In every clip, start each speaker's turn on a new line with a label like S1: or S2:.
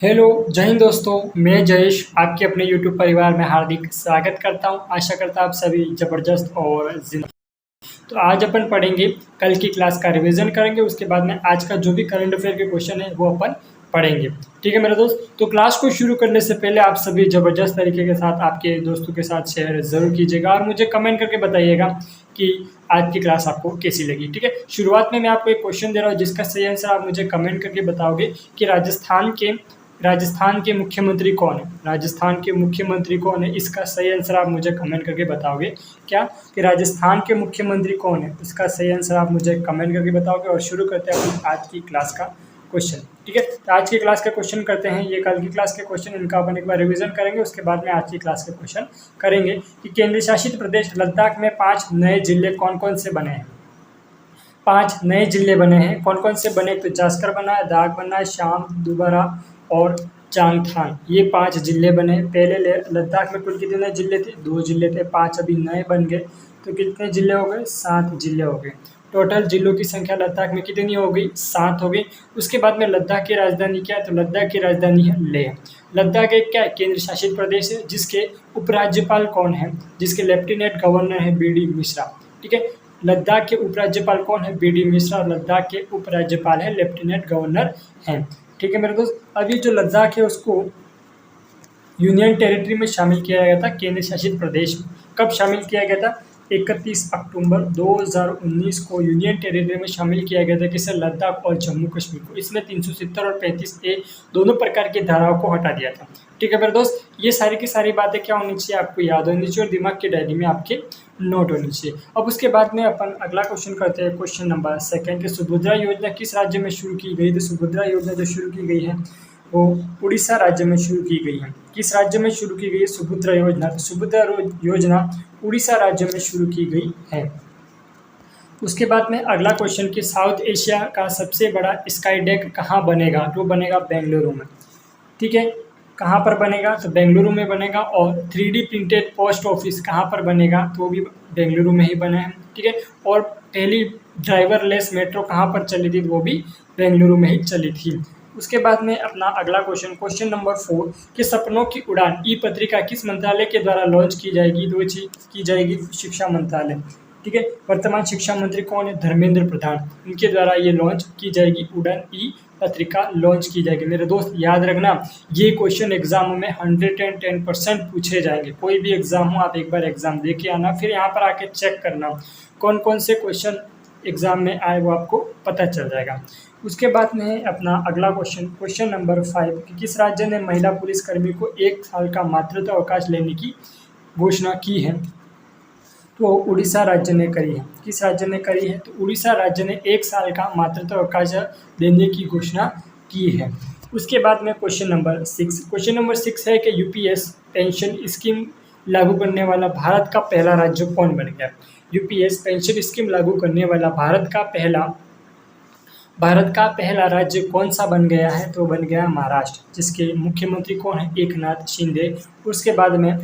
S1: Hello, जय हिंद दोस्तों। मैं जयेश आपके अपने यूट्यूब परिवार में हार्दिक स्वागत करता हूं। आशा करता आप सभी ज़बरदस्त और जिंदा। तो आज अपन पढ़ेंगे, कल की क्लास का रिवीजन करेंगे। उसके बाद में आज का जो भी करंट अफेयर के क्वेश्चन है वो अपन पढ़ेंगे। ठीक है मेरे दोस्त। तो क्लास को शुरू करने से पहले आप सभी ज़बरदस्त तरीके के साथ आपके दोस्तों के साथ शेयर ज़रूर कीजिएगा और मुझे कमेंट करके बताइएगा कि आज की क्लास आपको कैसी लगी। ठीक है, शुरुआत में मैं आपको एक क्वेश्चन दे रहा हूँ जिसका सही आंसर आप मुझे कमेंट करके बताओगे कि राजस्थान के मुख्यमंत्री कौन है। राजस्थान के मुख्यमंत्री कौन है, इसका सही आंसर आप मुझे कमेंट करके बताओगे क्या कि राजस्थान के मुख्यमंत्री कौन है। इसका सही आंसर आप मुझे कमेंट करके बताओगे। और शुरू करते हैं अपन आज की क्लास का क्वेश्चन। ठीक है, तो आज की क्लास का क्वेश्चन करते हैं। ये कल की क्लास के क्वेश्चन, इनका अपन एक बार रिवीजन करेंगे। उसके बाद में आज की क्लास के क्वेश्चन करेंगे कि केंद्र शासित प्रदेश लद्दाख में 5 नए जिले कौन कौन से बने हैं। 5 नए जिले बने हैं। कौन कौन से बने, तो जास्कर बना है, दाग बना है, शाम दुबारा और चांगथांग, ये 5 जिले बने। पहले लद्दाख में कुल कितने जिले थे, 2 जिले थे, 5 अभी नए बन गए। तो कितने जिले हो गए, 7 जिले हो गए। टोटल जिलों की संख्या लद्दाख में कितनी हो गई, 7 हो गई। उसके बाद में लद्दाख की राजधानी क्या है, तो लद्दाख की राजधानी है लेह। लद्दाख एक क्या है, केंद्र शासित प्रदेश है जिसके उपराज्यपाल कौन है, जिसके लेफ्टिनेंट गवर्नर है बी डी मिश्रा। ठीक है, लद्दाख के उपराज्यपाल कौन है, बी डी मिश्रा। और लद्दाख के उपराज्यपाल है लेफ्टिनेंट गवर्नर हैं। ठीक है मेरे दोस्त, अभी जो लद्दाख है उसको यूनियन टेरिटरी में शामिल किया गया था, केंद्र शासित प्रदेश में। कब शामिल किया गया था, 31 अक्टूबर 2019 को यूनियन टेरिटरी में शामिल किया गया था। किसे, लद्दाख और जम्मू कश्मीर को। इसमें 370 और 35A दोनों प्रकार की धाराओं को हटा दिया था। ठीक है मेरे दोस्त, ये सारी की सारी बातें क्या होनी चाहिए, आपको याद होनी चाहिए और दिमाग की डायरी में आपके नोट होनी चाहिए। अब उसके बाद में अपन अगला क्वेश्चन करते हैं, क्वेश्चन नंबर 2 कि सुभद्रा योजना किस राज्य में शुरू की गई। तो सुभद्रा योजना जो शुरू की गई है वो उड़ीसा राज्य में शुरू की गई है। किस राज्य में शुरू की गई है सुभद्रा योजना, तो सुभद्रा योजना उड़ीसा राज्य में शुरू की गई है। उसके बाद में अगला क्वेश्चन कि साउथ एशिया का सबसे बड़ा स्काई डेक कहाँ बनेगा, तो बनेगा बेंगलुरु में। ठीक है, कहाँ पर बनेगा, तो बेंगलुरु में बनेगा। और 3D प्रिंटेड पोस्ट ऑफिस कहाँ पर बनेगा, तो वो भी बेंगलुरु में ही बना है। ठीक है, और पहली ड्राइवरलेस मेट्रो कहाँ पर चली थी, तो वो भी बेंगलुरु में ही चली थी। उसके बाद में अपना अगला क्वेश्चन, क्वेश्चन नंबर 4 कि सपनों की उड़ान ई पत्रिका किस मंत्रालय के द्वारा लॉन्च की जाएगी, तो की जाएगी शिक्षा मंत्रालय। ठीक है, वर्तमान शिक्षा मंत्री कौन है, धर्मेंद्र प्रधान, इनके द्वारा ये लॉन्च की जाएगी, उड़ान ई पत्रिका लॉन्च की जाएगी। मेरे दोस्त याद रखना, ये क्वेश्चन एग्जाम में 110% पूछे जाएंगे। कोई भी एग्जाम हो, आप एक बार एग्जाम दे के आना, फिर यहाँ पर आके चेक करना कौन कौन से क्वेश्चन एग्जाम में आए, वो आपको पता चल जाएगा। उसके बाद में है अपना अगला क्वेश्चन, क्वेश्चन नंबर 5 कि किस राज्य ने महिला पुलिसकर्मी को 1 साल का मातृत्व अवकाश लेने की घोषणा की है, तो उड़ीसा राज्य ने करी है। किस राज्य ने करी है, तो उड़ीसा राज्य ने 1 साल का मातृत्व अवकाश देने की घोषणा की है। उसके बाद में क्वेश्चन नंबर 6, क्वेश्चन नंबर 6 है कि यूपीएस पेंशन स्कीम लागू करने वाला भारत का पहला राज्य कौन बन गया। यूपीएस पेंशन स्कीम लागू करने वाला भारत का पहला राज्य कौन सा बन गया है, तो बन गया महाराष्ट्र, जिसके मुख्यमंत्री कौन है, एकनाथ शिंदे। उसके बाद में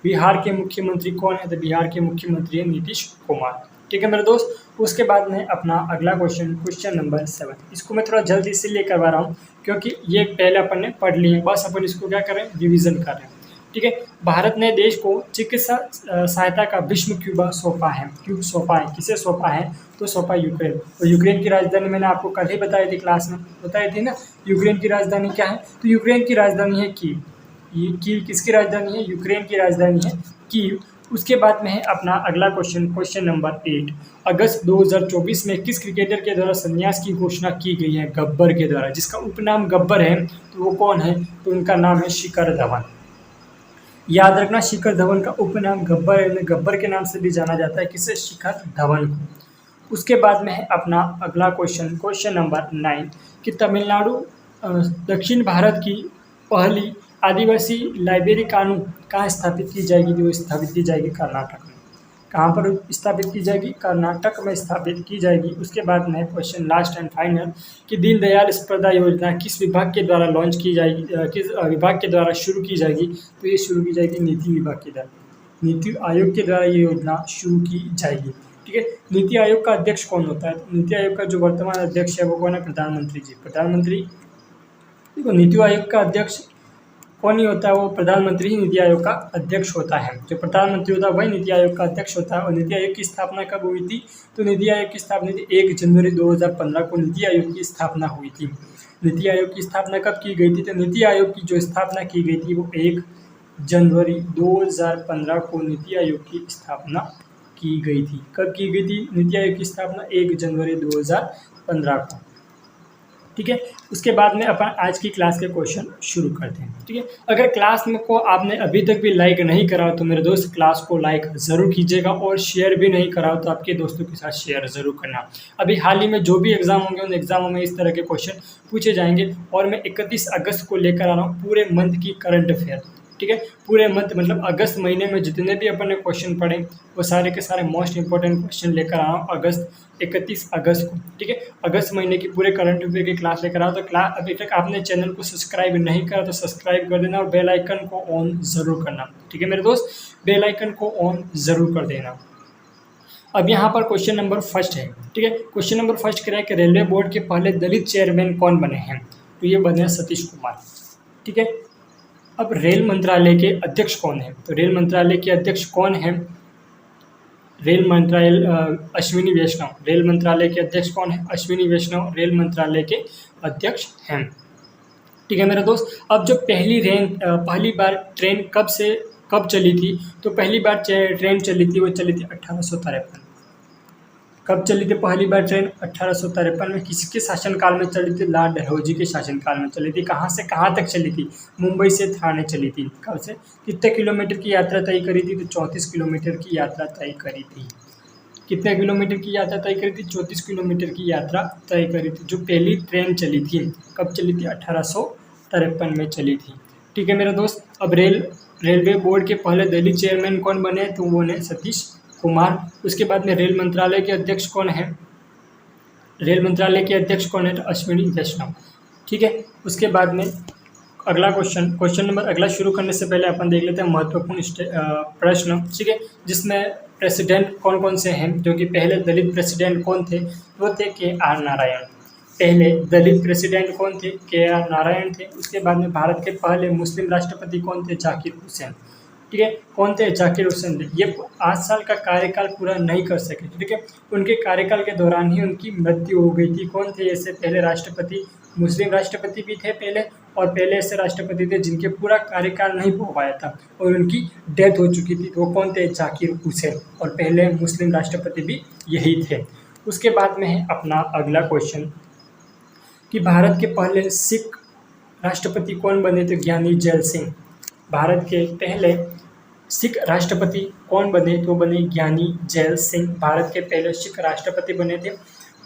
S1: बिहार के मुख्यमंत्री कौन है, तो बिहार के मुख्यमंत्री है नीतीश कुमार। ठीक है मेरे दोस्त, उसके बाद में अपना अगला क्वेश्चन, क्वेश्चन नंबर 7, इसको मैं थोड़ा जल्दी इसीलिए करवा रहा हूँ क्योंकि ये पहले अपन ने पढ़ लिए, बस अपन इसको क्या करें, रिविजन कर रहे हैं। ठीक है, भारत ने देश को चिकित्सा सहायता का विश्व क्यूबा सौंपा है। किसे सौंपा है, तो सौंपा यूक्रेन। तो यूक्रेन की राजधानी मैंने आपको कल ही बताई थी, क्लास में बताई थी ना। यूक्रेन की राजधानी क्या है, तो यूक्रेन की राजधानी है कीव। ये कीव किसकी राजधानी है, यूक्रेन की राजधानी है कीव। उसके बाद में है अपना अगला क्वेश्चन, क्वेश्चन नंबर 8, अगस्त 2024 में किस क्रिकेटर के द्वारा संन्यास की घोषणा की गई है, गब्बर के द्वारा, जिसका उपनाम गब्बर है। तो वो कौन है, तो उनका नाम है शिखर धवन। याद रखना, शिखर धवन का उपनाम गब्बर है, गब्बर के नाम से भी जाना जाता है, किसे, शिखर धवन को। उसके बाद में है अपना अगला क्वेश्चन, क्वेश्चन नंबर 9 कि तमिलनाडु दक्षिण भारत की पहली आदिवासी लाइब्रेरी कानून कहाँ स्थापित की जाएगी, जो स्थापित की जाएगी कर्नाटक में। कहाँ पर स्थापित की जाएगी, कर्नाटक में स्थापित की जाएगी। उसके बाद में क्वेश्चन लास्ट एंड फाइनल कि दीनदयाल स्पर्धा योजना किस विभाग के द्वारा लॉन्च की जाएगी, किस विभाग के द्वारा शुरू की जाएगी, तो ये शुरू की जाएगी नीति विभाग के द्वारा, नीति आयोग के द्वारा ये योजना शुरू की जाएगी। ठीक है, नीति आयोग का अध्यक्ष कौन होता है, नीति आयोग का जो वर्तमान अध्यक्ष है वो कौन है, प्रधानमंत्री जी। प्रधानमंत्री देखो नीति आयोग का अध्यक्ष कौन नहीं होता है, वो प्रधानमंत्री ही नीति आयोग का अध्यक्ष होता है। जो प्रधानमंत्री होता है वही नीति आयोग का अध्यक्ष होता है। और नीति आयोग की स्थापना कब हुई थी? तो नीति आयोग की स्थापना थी 1 जनवरी 2015 को नीति आयोग की स्थापना हुई थी। नीति आयोग की स्थापना कब की गई थी? तो नीति आयोग की जो स्थापना की गई थी वो 1 जनवरी 2015 को नीति आयोग की स्थापना की गई थी। कब की गई थी नीति आयोग की स्थापना? 1 जनवरी 2015 को। ठीक है, उसके बाद में अपन आज की क्लास के क्वेश्चन शुरू करते हैं। ठीक है, अगर क्लास में को आपने अभी तक भी लाइक नहीं करा तो मेरे दोस्त क्लास को लाइक ज़रूर कीजिएगा, और शेयर भी नहीं करा तो आपके दोस्तों के साथ शेयर ज़रूर करना। अभी हाल ही में जो भी एग्ज़ाम होंगे उन एग्ज़ामों में इस तरह के क्वेश्चन पूछे जाएंगे, और मैं 31 अगस्त को लेकर आ रहा हूँ पूरे मंथ की करंट अफेयर। ठीक है, पूरे मंथ मतलब अगस्त महीने में जितने भी अपन ने क्वेश्चन पढ़े वो सारे के सारे मोस्ट इंपॉर्टेंट क्वेश्चन लेकर आ रहा हूँ 31 अगस्त को। ठीक है, अगस्त महीने की पूरे करंट अफेयर की क्लास लेकर आओ। तो क्लास अभी तक आपने चैनल को सब्सक्राइब नहीं करा तो सब्सक्राइब कर देना, और बेल आइकन को ऑन ज़रूर करना। ठीक है मेरे दोस्त, बेल आइकन को ऑन ज़रूर कर देना। अब यहाँ पर क्वेश्चन नंबर फर्स्ट है। ठीक है, क्वेश्चन नंबर फर्स्ट क्या है कि रेलवे बोर्ड के पहले दलित चेयरमैन कौन बने हैं? तो ये बने सतीश कुमार। ठीक है, अब रेल मंत्रालय के अध्यक्ष कौन है? तो रेल मंत्रालय के अध्यक्ष कौन है? रेल मंत्रालय अश्विनी वैष्णव। रेल मंत्रालय के अध्यक्ष कौन है? अश्विनी वैष्णव रेल मंत्रालय के अध्यक्ष हैं। ठीक है मेरे दोस्त, अब जो पहली बार ट्रेन कब चली थी? तो पहली बार ट्रेन चली थी वो चली थी 1853। कब चली थी पहली बार ट्रेन? 1853 में। किसके शासनकाल में चली थी? लॉर्ड डलहौजी के शासनकाल में चली थी। कहाँ से कहाँ तक चली थी? मुंबई से थाने चली थी। कब से? कितने किलोमीटर की यात्रा तय करी थी? तो 34 किलोमीटर की यात्रा तय करी थी। कितने किलोमीटर की यात्रा तय करी थी? 34 किलोमीटर की यात्रा तय करी थी। जो पहली ट्रेन चली थी कब चली थी? 1853 में चली थी। ठीक है मेरे दोस्त, अब रेलवे बोर्ड के पहले दिल्ली चेयरमैन कौन बने? तो वो ने सतीश कुमार। उसके बाद में रेल मंत्रालय के अध्यक्ष कौन है? रेल मंत्रालय के अध्यक्ष कौन है? तो अश्विनी वैष्णव। ठीक है, उसके बाद में अगला क्वेश्चन नंबर अगला शुरू करने से पहले अपन देख लेते हैं महत्वपूर्ण प्रश्न। ठीक है, जिसमें प्रेसिडेंट कौन कौन से हैं? जो कि पहले दलित प्रेसिडेंट कौन थे? वो थे KR नारायण। पहले दलित प्रेसिडेंट कौन थे? KR नारायण थे। उसके बाद में भारत के पहले मुस्लिम राष्ट्रपति कौन थे? जाकिर हुसैन। ठीक है, कौन थे? जाकिर हुसैन थे। ये 8 साल का कार्यकाल पूरा नहीं कर सके। ठीक है, उनके कार्यकाल के दौरान ही उनकी मृत्यु हो गई थी। कौन थे ऐसे पहले राष्ट्रपति? मुस्लिम राष्ट्रपति भी थे पहले, और पहले ऐसे राष्ट्रपति थे जिनके पूरा कार्यकाल नहीं हो पाया था और उनकी डेथ हो चुकी थी। तो वो कौन थे? जाकिर हुसैन। और पहले मुस्लिम राष्ट्रपति भी यही थे। उसके बाद में है अपना अगला क्वेश्चन कि भारत के पहले सिख राष्ट्रपति कौन बने थे? ज्ञानी जैल सिंह। भारत के पहले सिख राष्ट्रपति कौन बने? तो बने ज्ञानी जैल सिंह। भारत के पहले सिख राष्ट्रपति बने थे।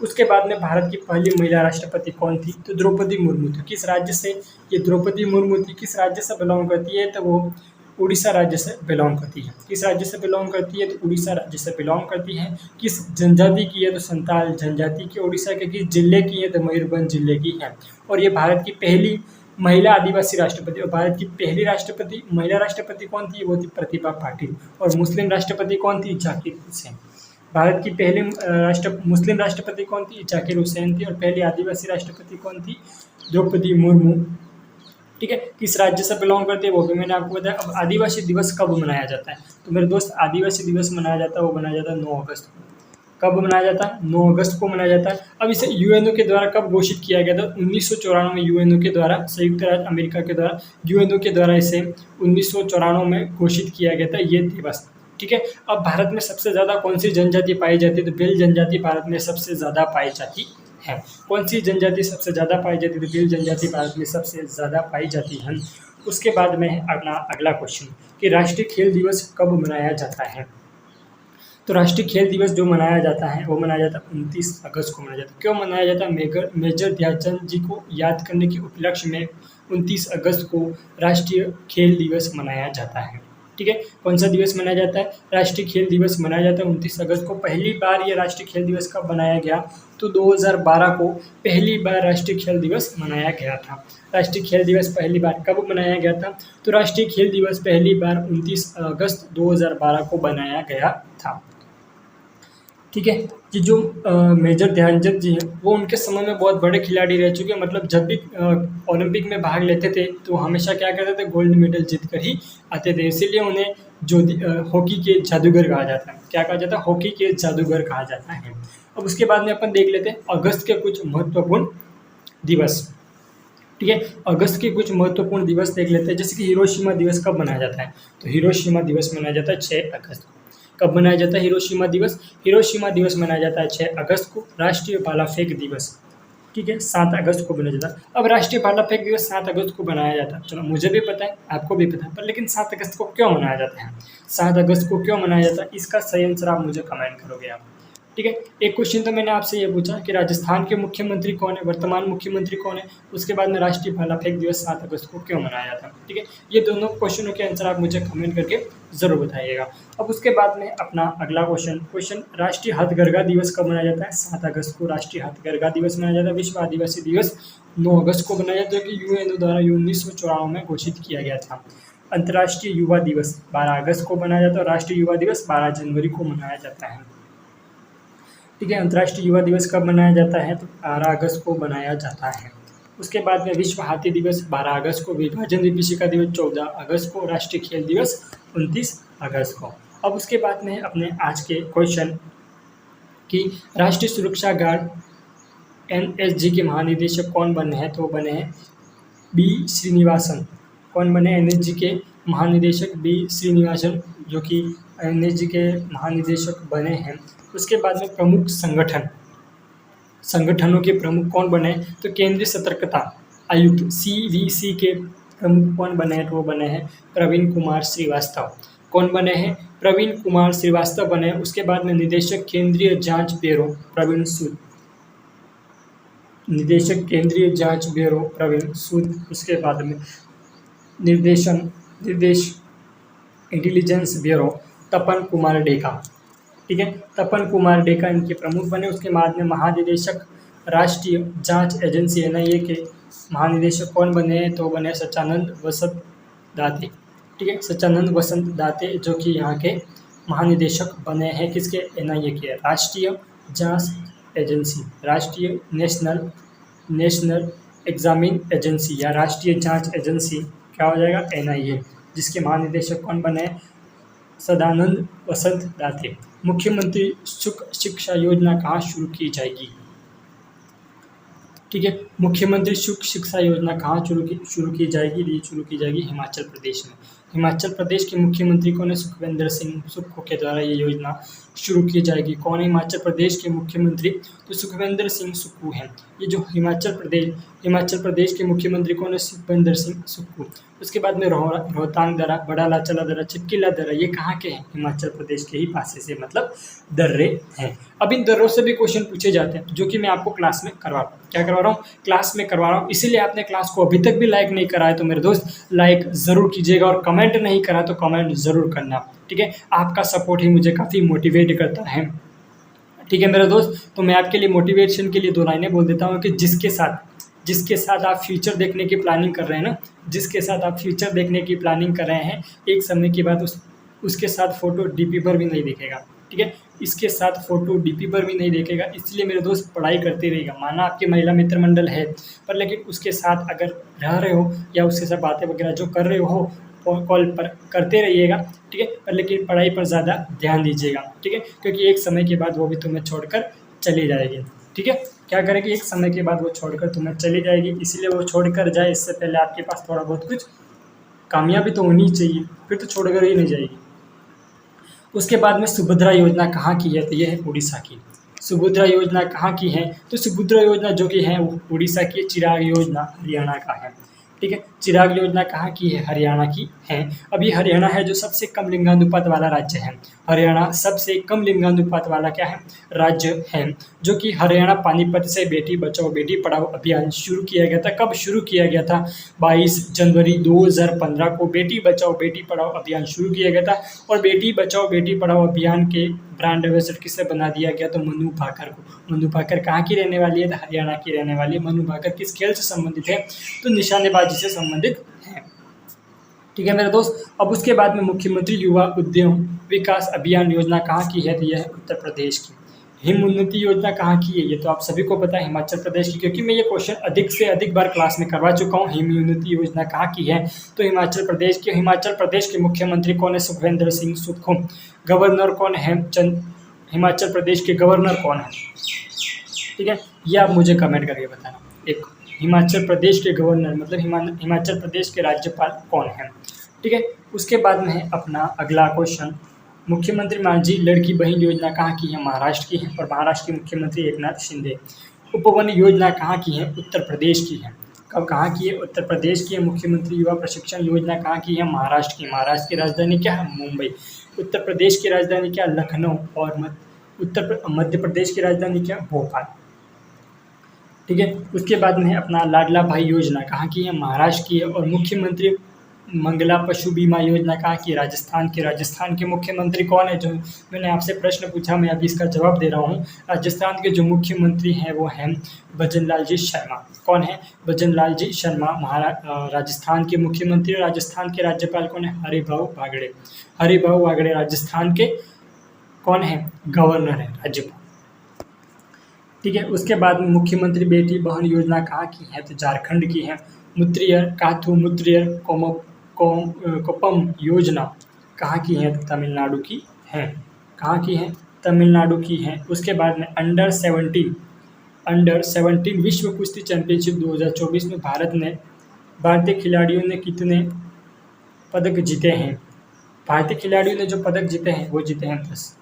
S1: उसके बाद में भारत की पहली महिला राष्ट्रपति कौन थी? तो द्रौपदी मुर्मू थी। किस राज्य से ये द्रौपदी मुर्मू थी? किस राज्य से बिलोंग करती है? तो वो उड़ीसा राज्य से बिलोंग करती है। किस राज्य से बिलोंग करती है? तो उड़ीसा राज्य से बिलोंग करती है। किस जनजाति की है? तो संताल जनजाति की। उड़ीसा के किस जिले की है? तो मयूरभंज जिले की है। और ये भारत की पहली महिला आदिवासी राष्ट्रपति। और भारत की पहली महिला राष्ट्रपति कौन थी? वो थी प्रतिभा पाटिल। और मुस्लिम राष्ट्रपति कौन थी? जाकिर हुसैन। भारत की पहली मुस्लिम राष्ट्रपति कौन थी? जाकिर हुसैन थी। और पहली आदिवासी राष्ट्रपति कौन थी? द्रौपदी मुर्मू। ठीक है, किस राज्य से बिलोंग करती है वो भी मैंने आपको बताया। अब आदिवासी दिवस कब मनाया जाता है? तो मेरे दोस्त आदिवासी दिवस मनाया जाता है, वो मनाया जाता है 9 अगस्त को। कब मनाया जाता है? 9 अगस्त को मनाया जाता है। अब इसे यूएनओ के द्वारा कब घोषित किया गया था? 1994 में यूएनओ के द्वारा, संयुक्त राज्य अमेरिका के द्वारा, यूएनओ के द्वारा इसे 1994 में घोषित किया गया था ये दिवस। ठीक है, अब भारत में सबसे ज़्यादा कौन सी जनजाति पाई जाती है? तो भील जनजाति भारत में सबसे ज़्यादा पाई जाती है। कौन सी जनजाति सबसे ज़्यादा पाई जाती है? तो भील जनजाति भारत में सबसे ज़्यादा पाई जाती है। उसके बाद में अपना अगला क्वेश्चन कि राष्ट्रीय खेल दिवस कब मनाया जाता है? तो राष्ट्रीय खेल दिवस जो मनाया जाता है वो मनाया जाता है 29 अगस्त को मनाया जाता है। क्यों मनाया जाता है? मेजर ध्यानचंद जी को याद करने के उपलक्ष्य में 29 अगस्त को राष्ट्रीय खेल दिवस मनाया जाता है। ठीक है, कौन सा दिवस मनाया जाता है? राष्ट्रीय खेल दिवस मनाया जाता है 29 अगस्त को। पहली बार ये राष्ट्रीय खेल दिवस कब मनाया गया? तो 2012 को पहली बार राष्ट्रीय खेल दिवस मनाया गया था। राष्ट्रीय खेल दिवस पहली बार कब मनाया गया था? तो राष्ट्रीय खेल दिवस पहली बार 29 अगस्त 2012 को बनाया गया था। ठीक है। ये जो मेजर ध्यानचंद जी हैं वो उनके समय में बहुत बड़े खिलाड़ी रह चुके हैं, मतलब जब भी ओलंपिक में भाग लेते थे तो हमेशा क्या करते थे, गोल्ड मेडल जीत कर ही आते थे, इसीलिए उन्हें जो हॉकी के जादूगर कहा जाता है। क्या कहा जाता है? हॉकी के जादूगर कहा जाता है। अब उसके बाद में अपन देख लेते हैं अगस्त के कुछ महत्वपूर्ण दिवस। ठीक है, अगस्त के कुछ महत्वपूर्ण दिवस देख लेते हैं, जैसे कि हिरोशिमा दिवस कब मनाया जाता है? तो हिरोशिमा दिवस मनाया जाता है 6 अगस्त को। कब मनाया जाता है हिरोशिमा दिवस? हिरोशिमा दिवस मनाया जाता है 6 अगस्त को। राष्ट्रीय भाला फेंक दिवस, ठीक है, 7 अगस्त को मनाया जाता है। अब राष्ट्रीय भाला फेंक दिवस 7 अगस्त को मनाया जाता है, चलो मुझे भी पता है, आपको भी पता है, पर लेकिन 7 अगस्त को क्यों मनाया जाता है? 7 अगस्त को क्यों मनाया जाता है, इसका सही आंसर आप मुझे कमेंट करोगे आप। ठीक है, एक क्वेश्चन तो मैंने आपसे ये पूछा कि राजस्थान के मुख्यमंत्री कौन है, वर्तमान मुख्यमंत्री कौन है, उसके बाद में राष्ट्रीय भाला फेंक दिवस 7 अगस्त को क्यों मनाया जाता है। ठीक है, ये दोनों क्वेश्चनों के आंसर आप मुझे कमेंट करके ज़रूर बताइएगा। अब उसके बाद में अपना अगला क्वेश्चन राष्ट्रीय हथकरघा दिवस कब मनाया जाता है? 7 अगस्त को राष्ट्रीय हथकरघा दिवस मनाया जाता है। विश्व आदिवासी दिवस 9 अगस्त को मनाया जाता है, जो कि यूएनओ द्वारा 1994 में घोषित किया गया था। अंतर्राष्ट्रीय युवा दिवस 12 अगस्त को मनाया जाता है और राष्ट्रीय युवा दिवस 12 जनवरी को मनाया जाता है। ठीक है, अंतर्राष्ट्रीय युवा दिवस कब मनाया जाता है? तो 12 अगस्त को मनाया जाता है। उसके बाद में विश्व हाथी दिवस 12 अगस्त को, विभाजन विभीषिका दिवस 14 अगस्त को, राष्ट्रीय खेल दिवस 29 अगस्त को। अब उसके बाद में अपने आज के क्वेश्चन कि राष्ट्रीय सुरक्षा गार्ड एनएसजी के महानिदेशक कौन बने हैं? तो वो बने हैं बी श्रीनिवासन। कौन बने एनएसजी के महानिदेशक? बी श्रीनिवासन, जो कि एनएसजी के महानिदेशक बने हैं। उसके बाद में प्रमुख संगठनों के प्रमुख कौन बने? तो केंद्रीय सतर्कता आयुक्त सीवीसी के प्रमुख कौन बने हैं? तो वो बने हैं प्रवीण कुमार श्रीवास्तव। कौन बने हैं? प्रवीण कुमार श्रीवास्तव बने हैं। उसके बाद में निदेशक केंद्रीय जांच ब्यूरो प्रवीण सूद, निदेशक केंद्रीय जांच ब्यूरो प्रवीण सूद। उसके बाद में निर्देश इंटेलिजेंस ब्यूरो तपन कुमार डेका। ठीक है, तपन कुमार डेका इनके प्रमुख बने। उसके बाद में महानिदेशक राष्ट्रीय जांच एजेंसी एनआईए के महानिदेशक कौन बने हैं? तो बने सच्चानंद वसंत दाते। ठीक है, सच्चानंद वसंत दाते, जो कि यहाँ के महानिदेशक बने हैं किसके? एनआईए के, राष्ट्रीय जांच एजेंसी, राष्ट्रीय नेशनल एग्जामिन एजेंसी या राष्ट्रीय जांच एजेंसी क्या हो जाएगा? एनआईए, जिसके महानिदेशक कौन बने हैं? सदानंद वसंत दाते। मुख्यमंत्री सुख शिक्षा योजना कहाँ शुरू की जाएगी? ठीक है, मुख्यमंत्री सुख शिक्षा योजना कहाँ शुरू की जाएगी? ये शुरू की जाएगी हिमाचल प्रदेश में। हिमाचल प्रदेश के मुख्यमंत्री कौन है? सुखविंदर सिंह सुक्खू के द्वारा ये योजना शुरू की जाएगी। कौन है हिमाचल प्रदेश के मुख्यमंत्री? तो सुखविंदर सिंह सुक्खू हैं। ये जो हिमाचल प्रदेश के मुख्यमंत्री कौन है? सुखविंदर सिंह सुक्खू। उसके बाद में रोहतांग दर्रा, बड़ा लाचला दर्रा, चिपकिला दर्रा, ये कहाँ के हैं? हिमाचल प्रदेश के ही पास से, मतलब दर्रे हैं। अब इन दर्रों से भी क्वेश्चन पूछे जाते हैं, जो कि मैं आपको क्लास में करवा रहा हूँ। क्या करवा रहा हूँ? क्लास में करवा रहा हूँ। इसीलिए आपने क्लास को अभी तक भी लाइक नहीं करा है तो मेरे दोस्त लाइक ज़रूर कीजिएगा, और कमेंट नहीं करा तो कमेंट ज़रूर करना। ठीक है, आपका सपोर्ट ही मुझे काफ़ी मोटिवेट करता है। ठीक है मेरे दोस्त, तो मैं आपके लिए मोटिवेशन के लिए 2 लाइनें बोल देता हूँ कि जिसके साथ आप फ्यूचर देखने की प्लानिंग कर रहे हैं ना, जिसके साथ आप फ्यूचर देखने की प्लानिंग कर रहे हैं, एक समय के बाद उसके साथ फ़ोटो डीपी पर भी नहीं दिखेगा। ठीक है, इसके साथ फ़ोटो डीपी पर भी नहीं देखेगा। इसलिए मेरे दोस्त पढ़ाई करते रहिएगा। माना आपके महिला मित्र मंडल है, पर लेकिन उसके साथ अगर रह रहे हो या उसके साथ बातें वगैरह जो कर रहे हो कॉल पर करते रहिएगा। ठीक है, पर लेकिन पढ़ाई पर ज़्यादा ध्यान दीजिएगा। ठीक है, क्योंकि एक समय के बाद वो भी तुम्हें छोड़कर चली जाएगी। ठीक है, क्या करेगी? एक समय के बाद वो छोड़कर तुम्हें चली जाएगी, इसलिए वो छोड़कर जाए इससे पहले आपके पास थोड़ा बहुत कुछ कामयाबी तो होनी चाहिए, फिर तो छोड़कर ही नहीं जाएगी। उसके बाद में सुभद्रा योजना कहाँ की है? तो ये है उड़ीसा की। सुभद्रा योजना कहाँ की है? तो सुभद्रा योजना जो कि है वो उड़ीसा की। चिराग योजना हरियाणा का है। ठीक है, चिराग योजना कहाँ की है? हरियाणा की है। अभी हरियाणा है जो सबसे कम लिंगानुपात वाला राज्य है। हरियाणा सबसे कम लिंगानुपात वाला क्या है? राज्य है, जो कि हरियाणा पानीपत से बेटी बचाओ बेटी पढ़ाओ अभियान शुरू किया गया था। कब शुरू किया गया था? 22 जनवरी 2015 को बेटी बचाओ बेटी पढ़ाओ अभियान शुरू किया गया था। और बेटी बचाओ बेटी पढ़ाओ अभियान के ब्रांड एम्बेसडर किसे बना दिया गया? तो मनु भाकर को। मनु भाकर कहाँ की रहने वाली है? तो हरियाणा की रहने वाली है। मनु भाकर किस खेल से संबंधित है? तो निशानेबाजी से संबंधित है। ठीक है मेरे दोस्त, अब उसके बाद में मुख्यमंत्री युवा उद्यम विकास अभियान योजना कहाँ की है? तो यह है उत्तर प्रदेश की। हिम उन्नति योजना कहाँ की है? ये तो आप सभी को पता है, हिमाचल प्रदेश की, क्योंकि मैं ये क्वेश्चन अधिक से अधिक बार क्लास में करवा चुका हूँ। हिम उन्नति योजना कहाँ की है? तो हिमाचल प्रदेश के मुख्यमंत्री कौन है? सुखविंदर सिंह सुक्खू। गवर्नर कौन है? हिमाचल प्रदेश के गवर्नर कौन है? ठीक है, ये आप मुझे कमेंट करके बताना। एक हिमाचल प्रदेश के गवर्नर मतलब हिमाचल प्रदेश के राज्यपाल कौन है? ठीक है, उसके बाद में है अपना अगला क्वेश्चन, मुख्यमंत्री माझी लड़की बहन योजना कहाँ की है? महाराष्ट्र की है, और महाराष्ट्र के मुख्यमंत्री एकनाथ शिंदे। उपवन योजना कहाँ की है? उत्तर प्रदेश की है। कब कहाँ की है? उत्तर प्रदेश की है। मुख्यमंत्री युवा प्रशिक्षण योजना कहाँ की है? महाराष्ट्र की। महाराष्ट्र की राजधानी क्या है? मुंबई। उत्तर प्रदेश की राजधानी क्या? लखनऊ। और मध्य प्रदेश की राजधानी क्या? भोपाल। ठीक है, उसके बाद में अपना लाडला भाई योजना कहाँ की है? महाराष्ट्र की है। और मुख्यमंत्री मंगला पशु बीमा योजना कहाँ की? राजस्थान की। राजस्थान के मुख्यमंत्री कौन है? जो मैंने आपसे प्रश्न पूछा, मैं अभी इसका जवाब दे रहा हूँ। राजस्थान के जो मुख्यमंत्री हैं वो हैं भजनलाल जी शर्मा। कौन है? भजनलाल जी शर्मा राजस्थान के मुख्यमंत्री। राजस्थान के राज्यपाल कौन है? हरिभाऊ बागड़े। हरिभाऊ बागड़े राजस्थान के कौन है? गवर्नर है, राज्यपाल। ठीक है, उसके बाद में मुख्यमंत्री बेटी बहन योजना कहाँ की है? तो झारखंड की है। मुत्रियर काथू मुत्रियर कोपम योजना कहाँ की है? तो तमिलनाडु की है। कहाँ की है? तमिलनाडु की है। उसके बाद में अंडर 17 विश्व कुश्ती चैंपियनशिप 2024 में भारतीय खिलाड़ियों ने कितने पदक जीते हैं? भारतीय खिलाड़ियों ने जो पदक जीते हैं वो जीते हैं 10।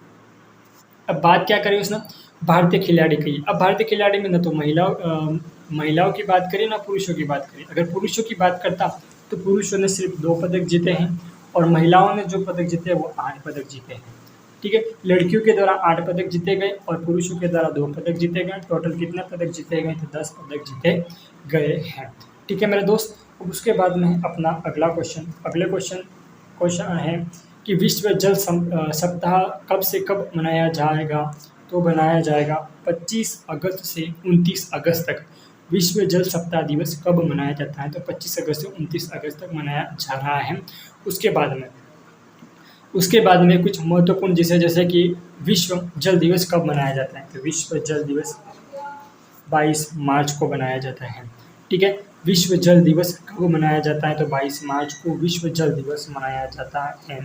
S1: अब बात क्या करें उसने? भारतीय खिलाड़ी की। अब भारतीय खिलाड़ी में ना तो महिलाओं की बात करें ना पुरुषों की बात करें। अगर पुरुषों की बात करता तो पुरुषों ने सिर्फ 2 पदक जीते हैं, और महिलाओं ने जो पदक जीते हैं वो 8 पदक जीते हैं। ठीक है, लड़कियों के द्वारा 8 पदक जीते गए और पुरुषों के द्वारा 2 पदक जीते गए। टोटल कितने पदक जीते गए? तो 10 पदक जीते गए हैं। ठीक है मेरे दोस्त, अब उसके बाद में अपना अगला क्वेश्चन है कि विश्व जल सप्ताह कब से कब मनाया जाएगा? तो बनाया जाएगा 25 अगस्त से 29 अगस्त तक। विश्व जल सप्ताह दिवस कब मनाया जाता है? तो 25 अगस्त से 29 अगस्त तक मनाया जा रहा है। उसके बाद में कुछ महत्वपूर्ण जैसे कि विश्व जल दिवस कब मनाया जाता है? तो विश्व जल दिवस 22 मार्च को मनाया जाता है। ठीक है, विश्व जल दिवस कब मनाया जाता है? तो 22 मार्च को विश्व जल दिवस मनाया जाता है।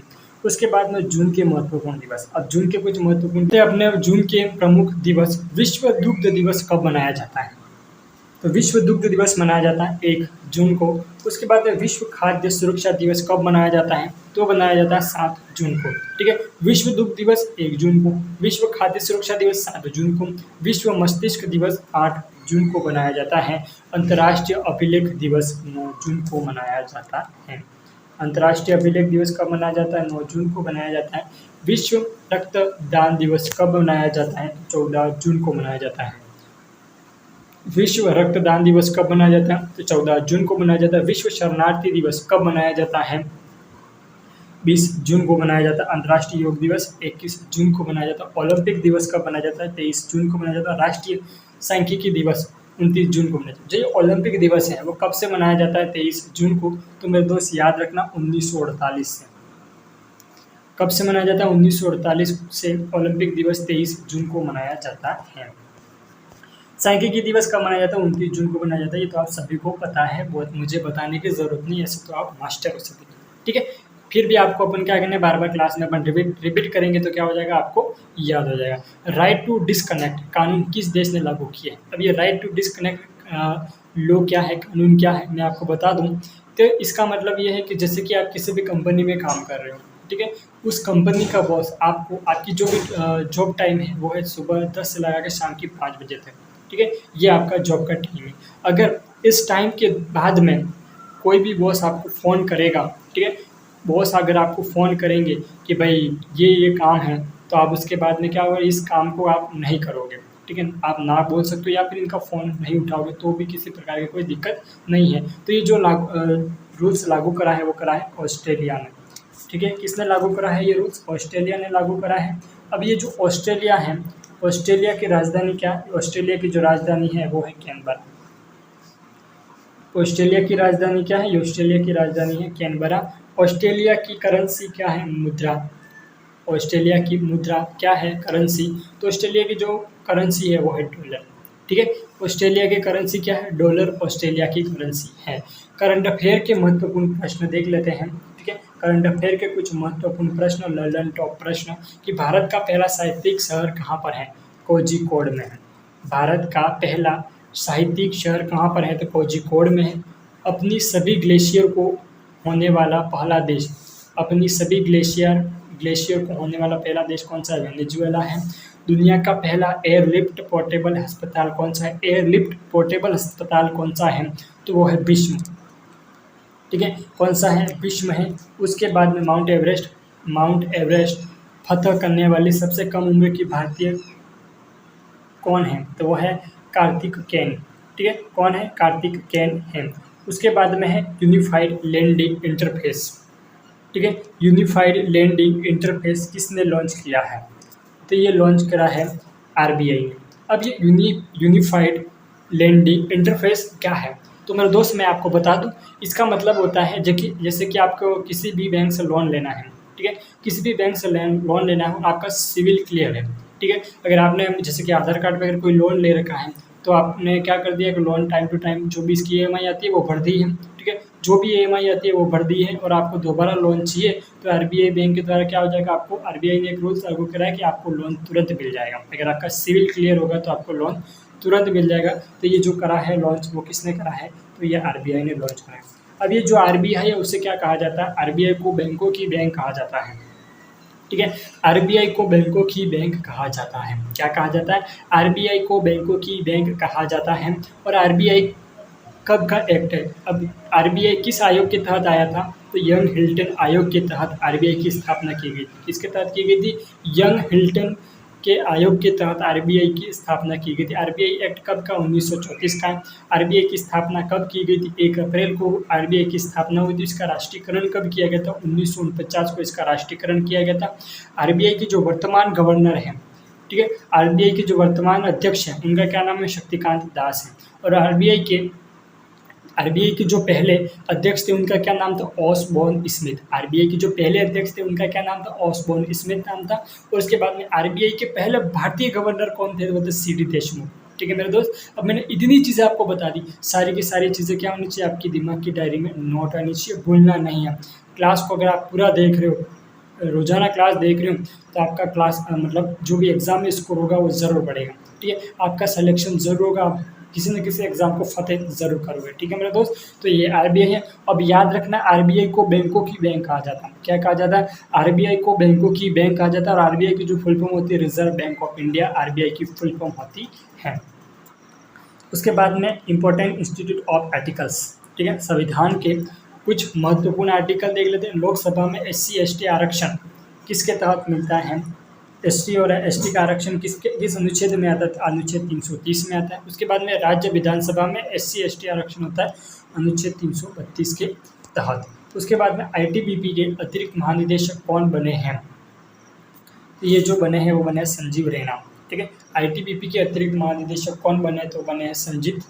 S1: उसके बाद में जून के महत्वपूर्ण दिवस। अब जून के कुछ महत्वपूर्ण अपने जून के प्रमुख दिवस। विश्व दुग्ध दिवस कब मनाया जाता है? तो विश्व दुग्ध दिवस मनाया जाता है 1 जून को। उसके बाद विश्व खाद्य सुरक्षा दिवस कब मनाया जाता है? तो बनाया जाता है 7 जून को। ठीक है, विश्व दुग्ध दिवस 1 जून को, विश्व खाद्य सुरक्षा दिवस 7 जून को, विश्व मस्तिष्क दिवस 8 जून को बनाया जाता है। अंतर्राष्ट्रीय अभिलेख दिवस 9 जून को मनाया जाता है। अंतर्राष्ट्रीय अभिलेख दिवस कब मनाया जाता है? 9 जून को मनाया जाता है। विश्व रक्तदान दिवस कब मनाया जाता है? 14 जून को मनाया जाता है। विश्व रक्तदान दिवस कब मनाया जाता है? तो 14 जून को मनाया जाता है। विश्व शरणार्थी दिवस कब मनाया जाता है? 20 जून को मनाया जाता है। अंतर्राष्ट्रीय योग दिवस 21 जून को मनाया जाता है। ओलंपिक दिवस कब मनाया जाता है? 23 जून को मनाया जाता है। राष्ट्रीय सांख्यिकी दिवस 29 जून को मनाया जाता है। जो ओलंपिक दिवस है वो कब से मनाया जाता है? 23 जून को। तो मेरे दोस्त याद रखना 1948 से। कब से मनाया जाता है? 1948 से ओलंपिक दिवस 23 जून को मनाया जाता है। सांख्यिकी दिवस कब मनाया जाता है? 29 जून को मनाया जाता है। ये तो आप सभी को पता है, बहुत मुझे बताने की ज़रूरत नहीं है, ऐसे तो आप मास्टर हो सभी। ठीक है, फिर भी आपको अपन क्या करना है, बार बार क्लास में अपन रिपीट करेंगे तो क्या हो जाएगा, आपको याद हो जाएगा। राइट टू डिस्कनेक्ट कानून किस देश ने लागू किया है? अब ये राइट टू डिस्कनेक्ट लॉ क्या है, कानून क्या है, मैं आपको बता दूं। तो इसका मतलब ये है कि जैसे कि आप किसी भी कंपनी में काम कर रहे हो, ठीक है, उस कंपनी का बॉस आपको आपकी जो भी जॉब टाइम है वो है सुबह 10 से लगा के शाम की 5 बजे तक। ठीक है, ये आपका जॉब का टाइम है। अगर इस टाइम के बाद में कोई भी बॉस आपको फ़ोन करेगा, ठीक है, बॉस अगर आपको फ़ोन करेंगे कि भाई ये काम है, तो आप उसके बाद में क्या होगा, इस काम को आप नहीं करोगे। ठीक है, आप ना बोल सकते हो या फिर इनका फ़ोन नहीं उठाओगे तो भी किसी प्रकार की कोई दिक्कत नहीं है। तो ये जो रूल्स लागू करा है वो करा है ऑस्ट्रेलिया ने। ठीक है, किसने लागू करा है ये रूल्स? ऑस्ट्रेलिया ने लागू करा है। अब ये जो ऑस्ट्रेलिया है, ऑस्ट्रेलिया की राजधानी क्या है? ऑस्ट्रेलिया की जो राजधानी है वो है कैनबरा। ऑस्ट्रेलिया की राजधानी क्या है? ऑस्ट्रेलिया की राजधानी है कैनबरा। ऑस्ट्रेलिया की करेंसी क्या है? मुद्रा। ऑस्ट्रेलिया की मुद्रा क्या है, करेंसी, तो ऑस्ट्रेलिया की जो करेंसी है वो है डॉलर। ठीक है, ऑस्ट्रेलिया की करेंसी क्या है, डॉलर ऑस्ट्रेलिया की करेंसी है। करंट अफेयर के महत्वपूर्ण प्रश्न देख लेते हैं। ठीक है, करंट अफेयर के कुछ महत्वपूर्ण प्रश्न, लर्नर टॉप प्रश्न कि भारत का पहला साहित्यिक शहर कहाँ पर है, कोझिकोड में है। भारत का पहला साहित्यिक शहर कहाँ पर है, तो कोझिकोड में है। अपनी सभी ग्लेशियर को होने वाला पहला देश, अपनी सभी ग्लेशियर को होने वाला पहला देश कौन सा है, वेनेजुएला है। दुनिया का पहला एयरलिफ्ट पोर्टेबल अस्पताल कौन सा है, एयरलिफ्ट पोर्टेबल अस्पताल कौन सा है, तो वो है विश्व। ठीक है, कौन सा है, विश्व है। उसके बाद में माउंट एवरेस्ट फतह करने वाली सबसे कम उम्र की भारतीय कौन है, तो वो है कार्तिक केन। ठीक है, कौन है, कार्तिक केन है। उसके बाद में है यूनिफाइड लैंडिंग इंटरफेस। ठीक है, यूनिफाइड लैंडिंग इंटरफेस किसने लॉन्च किया है, तो ये लॉन्च करा है आरबीआई ने। अब ये यूनिफाइड लैंडिंग इंटरफेस क्या है, तो मेरे दोस्त मैं आपको बता दूं, इसका मतलब होता है जैसे कि आपको किसी भी बैंक से लोन लेना है। ठीक है, किसी भी बैंक से लोन लेना है, आपका सिविल क्लियर है। ठीक है, अगर आपने जैसे कि आधार कार्ड पर अगर कोई लोन ले रखा है तो आपने क्या कर दिया कि लोन टाइम टू टाइम जो भी इसकी ईएमआई आती है वो भर दी है। ठीक है, जो भी ईएमआई आती है वो भर दी है और आपको दोबारा लोन चाहिए तो आरबीआई बैंक के द्वारा क्या हो जाएगा, आपको आरबीआई ने एक रूल्स लागू करा है कि आपको लोन तुरंत मिल जाएगा। अगर आपका सिविल क्लियर होगा तो आपको लोन तुरंत मिल जाएगा। तो ये जो करा है लॉन्च, वो किसने करा है, तो ये आरबीआई ने लॉन्च करा है। अब ये जो आरबीआई है उसे क्या कहा जाता है, आरबीआई को बैंकों की बैंक कहा जाता है। ठीक है, आरबीआई को बैंकों की बैंक कहा जाता है। क्या कहा जाता है, आरबीआई को बैंकों की बैंक कहा जाता है। और आरबीआई कब का एक्ट है, अब आरबीआई किस आयोग के तहत आया था, तो यंग हिल्टन आयोग के तहत आरबीआई की स्थापना की गई थी। किसके तहत की गई थी, यंग हिल्टन के आयोग के तहत आरबीआई की स्थापना की गई थी। आरबीआई एक्ट कब का, 1934 का। आरबीआई की स्थापना कब की गई थी, 1 अप्रैल को आरबीआई की स्थापना हुई थी। इसका राष्ट्रीयकरण कब किया गया था, 1949 को इसका राष्ट्रीयकरण किया गया था। आरबीआई की जो वर्तमान गवर्नर है, ठीक है, आरबीआई के जो वर्तमान अध्यक्ष हैं उनका क्या नाम है, शक्तिकांत दास है। और आरबीआई के जो पहले अध्यक्ष थे उनका क्या नाम था, ऑसबॉर्न स्मिथ। आरबीआई के जो पहले अध्यक्ष थे उनका क्या नाम था, ऑसबॉर्न स्मिथ नाम था। और उसके बाद में आरबीआई के पहले भारतीय गवर्नर कौन थे, वो थे सीडी देशमुख। ठीक है मेरे दोस्त, अब मैंने इतनी चीज़ें आपको बता दी, सारी की सारी चीज़ें क्या होनी चाहिए, आपकी दिमाग की डायरी में नोट आनी चाहिए, भूलना नहीं है। क्लास को अगर आप पूरा देख रहे हो, रोजाना क्लास देख रहे हो, तो आपका क्लास मतलब जो भी एग्जाम में स्कोर होगा वो ज़रूर बढ़ेगा। ठीक है, आपका सिलेक्शन ज़रूर होगा, आप किसी न किसी एग्जाम को फतेह जरूर करोगे। ठीक है मेरे दोस्त, तो ये आरबीआई है। अब याद रखना, आरबीआई को बैंकों की बैंक कहा जाता है। क्या कहा जाता है, आरबीआई को बैंकों की बैंक कहा जाता है। और आरबीआई की जो फुल फॉर्म होती है, reserve bank of India, RBI की फुल फॉर्म होती है। उसके बाद में इंपॉर्टेंट इंस्टीट्यूट ऑफ आर्टिकल्स। ठीक है, संविधान के कुछ महत्वपूर्ण आर्टिकल देख लेते हैं। लोकसभा में SC/ST आरक्षण किसके तहत मिलता है, SC और ST का आरक्षण किस अनुच्छेद में आता है, अनुच्छेद 330 में आता है। उसके बाद में राज्य विधानसभा में SC/ST आरक्षण होता है अनुच्छेद 332 के तहत। उसके बाद में ITBP के अतिरिक्त महानिदेशक कौन बने हैं, तो ये जो बने हैं वो बने हैं संजीव रैना। ठीक है, ITBP के अतिरिक्त महानिदेशक कौन बने, तो बने हैं संजीव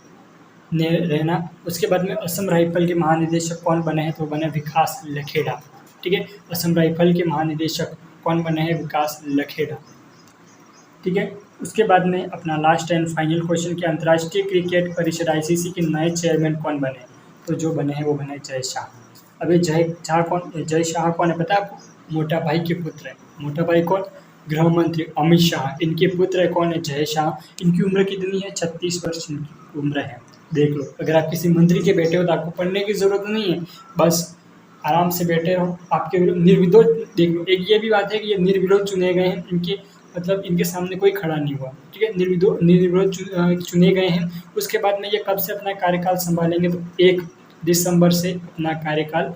S1: रैना। उसके बाद में असम राइफल के महानिदेशक कौन बने हैं, तो बने विकास लखेड़ा। ठीक है, असम राइफल के महानिदेशक कौन बने हैं, विकास लखेड़ा। ठीक है, उसके बाद में अपना लास्ट एंड फाइनल क्वेश्चन कि अंतर्राष्ट्रीय क्रिकेट परिषद ICC के नए चेयरमैन कौन बने, तो जो बने हैं वो बने जय शाह। अभी जय शाह कौन है पता है आपको, मोटा भाई के पुत्र है। मोटा भाई कौन, गृह मंत्री अमित शाह, इनके पुत्र है कौन है, जय शाह। इनकी उम्र कितनी है, 36 वर्ष इनकी उम्र है। देख लो, अगर आप किसी मंत्री के बेटे हो तो आपको पढ़ने की जरूरत नहीं है, बस आराम से बैठे रहो, आपके निर्विरोध। देख लो, एक ये भी बात है कि ये निर्विरोध चुने गए हैं, इनके मतलब इनके सामने कोई खड़ा नहीं हुआ। ठीक है, निर्विरोध चुने गए हैं। उसके बाद में ये कब से अपना कार्यकाल संभालेंगे, तो 1 दिसंबर से अपना कार्यकाल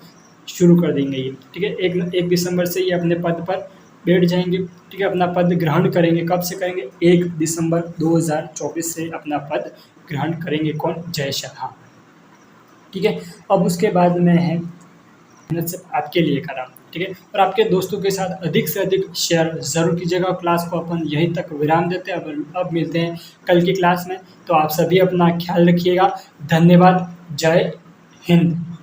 S1: शुरू कर देंगे ये। ठीक है, 1 दिसंबर से ये अपने पद पर बैठ जाएंगे। ठीक है, अपना पद ग्रहण करेंगे। कब से करेंगे, 1 दिसंबर 2024 से अपना पद ग्रहण करेंगे कौन, जय शाह। ठीक है, अब उसके बाद में है सिर्फ आपके लिए करा। ठीक है, और आपके दोस्तों के साथ अधिक से अधिक शेयर जरूर कीजिएगा। क्लास को अपन यहीं तक विराम देते हैं, अब मिलते हैं कल की क्लास में। तो आप सभी अपना ख्याल रखिएगा। धन्यवाद, जय हिंद।